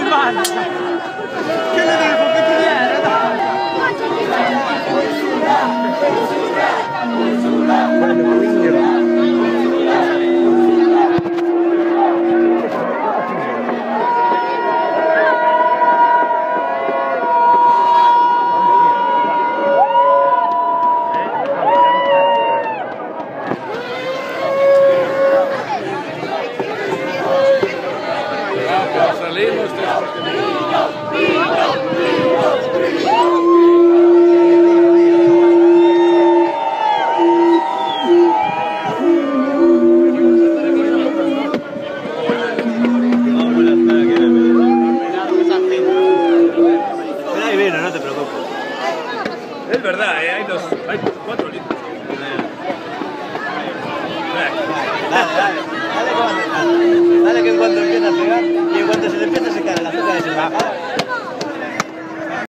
¿Qué le digo? ¿Qué quiere? Salimos no te preocupes. Es verdad, hay 4 litros. Dale que en cuanto empiece.